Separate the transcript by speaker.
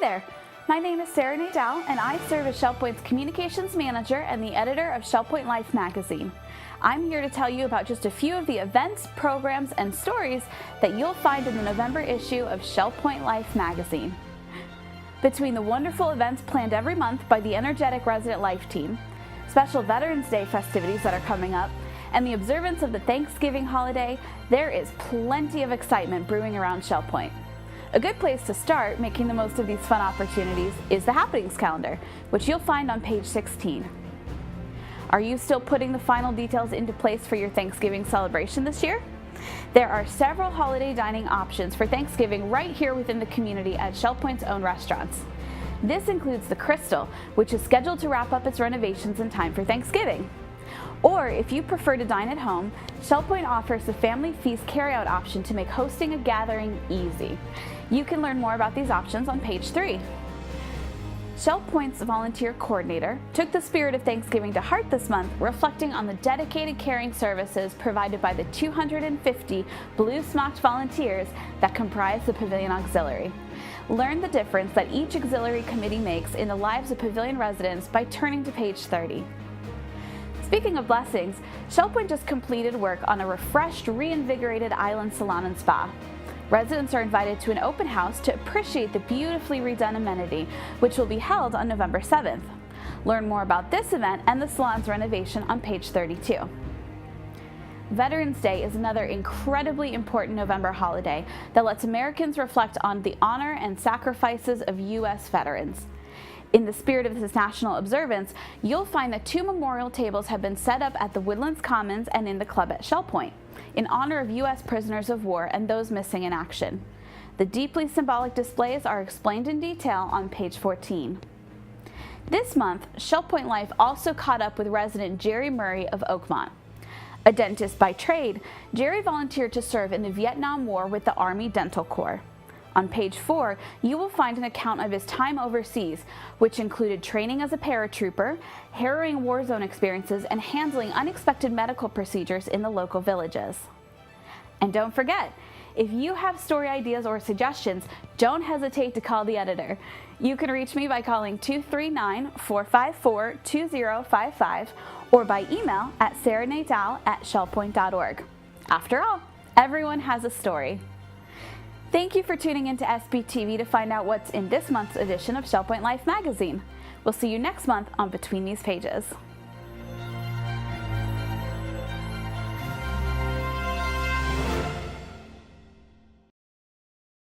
Speaker 1: there, my name is Sarah Nadal and I serve as Shell Point's Communications Manager and the editor of Shell Point Life magazine. I'm here to tell you about just a few of the events, programs, and stories that you'll find in the November issue of Shell Point Life magazine. Between the wonderful events planned every month by the energetic Resident Life team, special Veterans Day festivities that are coming up, and the observance of the Thanksgiving holiday, there is plenty of excitement brewing around Shell Point. A good place to start making the most of these fun opportunities is the happenings calendar, which you'll find on page 16. Are you still putting the final details into place for your Thanksgiving celebration this year? There are several holiday dining options for Thanksgiving right here within the community at Shell Point's own restaurants. This includes the Crystal, which is scheduled to wrap up its renovations in time for Thanksgiving. Or if you prefer to dine at home, Shell Point offers the Family Feast carryout option to make hosting a gathering easy. You can learn more about these options on page 3. Shell Point's volunteer coordinator took the spirit of Thanksgiving to heart this month, reflecting on the dedicated caring services provided by the 250 blue-smocked volunteers that comprise the Pavilion Auxiliary. Learn the difference that each auxiliary committee makes in the lives of Pavilion residents by turning to page 30. Speaking of blessings, Shell Point just completed work on a refreshed, reinvigorated island salon and spa. Residents are invited to an open house to appreciate the beautifully redone amenity, which will be held on November 7th. Learn more about this event and the salon's renovation on page 32. Veterans Day is another incredibly important November holiday that lets Americans reflect on the honor and sacrifices of U.S. veterans. In the spirit of this national observance, you'll find that 2 memorial tables have been set up at the Woodlands Commons and in the club at Shell Point, in honor of U.S. prisoners of war and those missing in action. The deeply symbolic displays are explained in detail on page 14. This month, Shell Point Life also caught up with resident Jerry Murray of Oakmont. A dentist by trade, Jerry volunteered to serve in the Vietnam War with the Army Dental Corps. On page 4, you will find an account of his time overseas, which included training as a paratrooper, harrowing war zone experiences, and handling unexpected medical procedures in the local villages. And don't forget, if you have story ideas or suggestions, don't hesitate to call the editor. You can reach me by calling 239-454-2055 or by email at sarahnatal@shellpoint.org. After all, everyone has a story. Thank you for tuning into SBTV to find out what's in this month's edition of Shell Point Life magazine. We'll see you next month on Between These Pages.